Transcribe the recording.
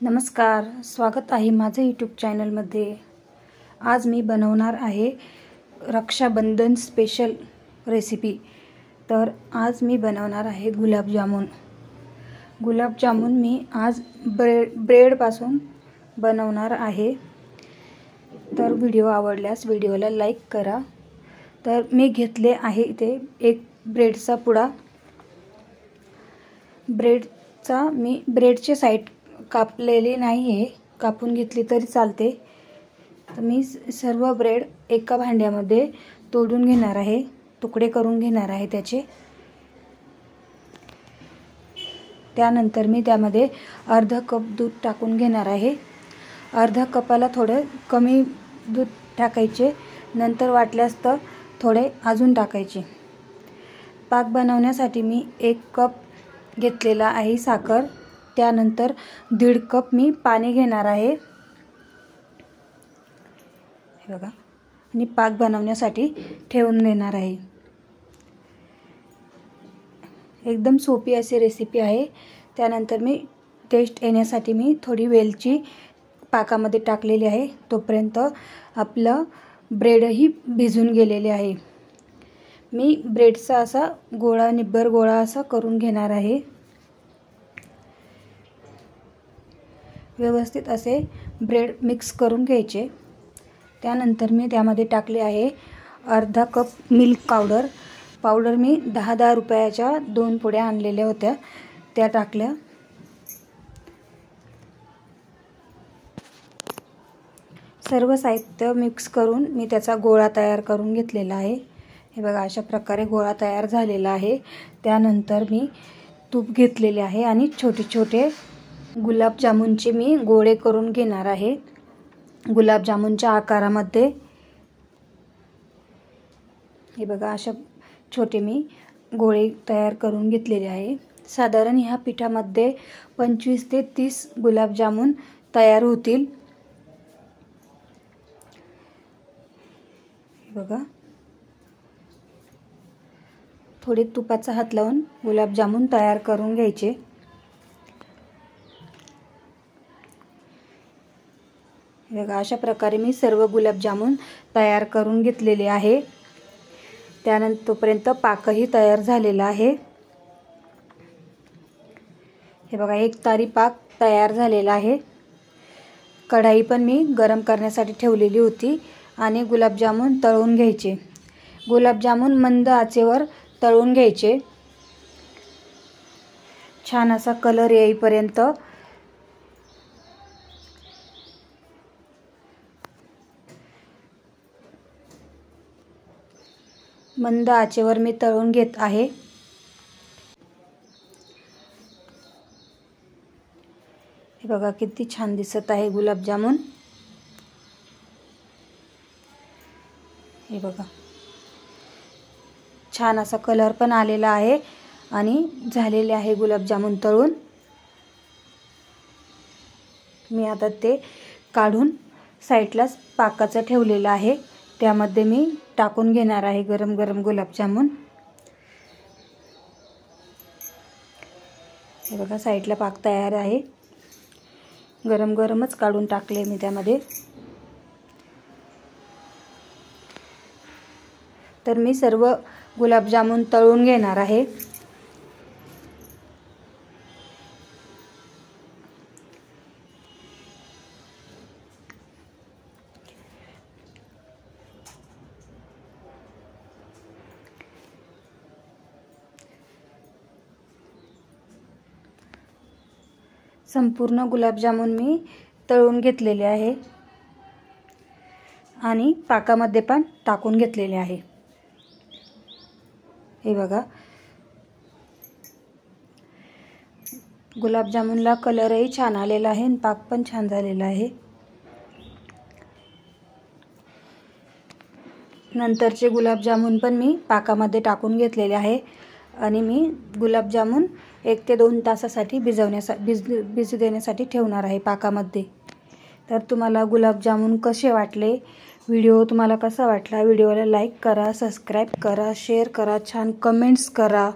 नमस्कार, स्वागत आहे माझं यूट्यूब चॅनलमध्ये। आज मी बनवणार आहे रक्षाबंधन स्पेशल रेसिपी। तर आज मी बनवणार आहे गुलाबजामुन। गुलाबजामुन मी आज ब्रेडपासून बनवणार आहे। तर व्हिडिओ आवडल्यास व्हिडिओला लाईक करा। तर मी घेतले आहे इथे एक ब्रेडचा पुडा। ब्रेडचे साइड कापलेली नाही आहे, कापून घेतली तरी चालते। तर मी सर्व ब्रेड एका भांड्यामध्ये तोडून घेणार आहे, तुकडे करून घेणार आहे त्याचे। त्यानंतर मी त्यामध्ये अर्धा कप दूध टाकून घेणार आहे। अर्धा कपाला थोडे कमी दूध टाकायचे, नंतर वाटल्यास तर थोडे अजून टाकायचे। पाक बनवण्यासाठी मी 1 कप घेतलेला आहे साखर। त्यानंतर 1.5 कप मी पाणी घेणार आहे, हे बघा, आणि पाक बनवण्यासाठी ठेवून देणार आहे। एकदम सोपी अशी रेसिपी आहे। त्यानंतर मी टेस्ट येण्यासाठी मी थोडी वेलची पाकामध्ये टाकलेली आहे। तोपर्यंत आपलं ब्रेडही भिजून गेलेले आहे। मी ब्रेडचा असा गोळा, निब्बर गोळा असा करून घेणार आहे। व्यवस्थित असे ब्रेड मिक्स करून घ्यायचे। त्यानंतर मी त्यामध्ये टाकले आहे अर्धा कप मिल्क पावडर मी 10 रुपयाच्या 2 पुड्या आणलेल्या होत्या, त्या टाकल्या। सर्व साहित्य मिक्स करून मी त्याचा गोळा तयार करून घेतलेला आहे। हे बघा, अशा प्रकारे गोळा तयार झालेला आहे। त्यानंतर मी तूप घेतलेले आहे आणि छोटे छोटे गुलाबजामुनचे मी गोळे करून घेणार आहे। गुलाबजामुनच्या आकारामध्ये हे बघा, अशा छोटे मी गोळे तयार करून घेतलेले आहे। साधारण ह्या पिठामध्ये 25 ते 30 गुलाबजामुन तयार होतील। हे बघा, थोडे तुपाचा हात लावून गुलाबजामुन तयार करून घ्यायचे। बघा, अशा प्रकारे मी सर्व गुलाबजामुन तयार करून घेतलेले आहे। त्यानंतर तोपर्यंत पाकही तयार झालेला आहे। हे बघा, एक तारी पाक तयार झालेला आहे। कढाई पण मी गरम करण्यासाठी ठेवलेली होती आणि गुलाबजामुन तळून घ्यायचे। गुलाबजामुन मंद आचेवर तळून घ्यायचे, छान असा कलर येईपर्यंत। मंद आचेवर मी तळून घेत आहे। हे बघा, किती छान दिसत आहे गुलाबजामुन। हे बघा, छान असा कलर पण आलेला आहे आणि झालेले आहे गुलाबजामुन तळून। मी आता ते काढून साईडला पाकाचं ठेवलेलं आहे, त्यामध्ये मी टाकून घेणार आहे गरम गरम गुलाबजामुन। हे बघा, साईडला पाक तयार आहे, गरम गरमच काढून टाकले मी त्यामध्ये। तर मी सर्व गुलाबजामुन तळून घेणार आहे। संपूर्ण गुलाबजामुन मी तळून घेतलेले आहे आणि पाकामध्ये पण टाकून घेतलेले आहे। हे बघा, गुलाबजामुनला कलरही छान आलेला आहे आणि पाक पण छान झालेला आहे। नंतरचे गुलाबजामुन पण मी पाकामध्ये टाकून घेतलेले आहे आणि मी गुलाबजामुन 1 ते 2 तासासाठी भिजू देण्यासाठी ठेवणार आहे पाकामध्ये। तर तुम्हाला गुलाबजामुन कसे वाटले, व्हिडिओ तुम्हाला कसा वाटला, व्हिडिओला लाईक करा, सबस्क्राईब करा, शेअर करा, छान कमेंट्स करा।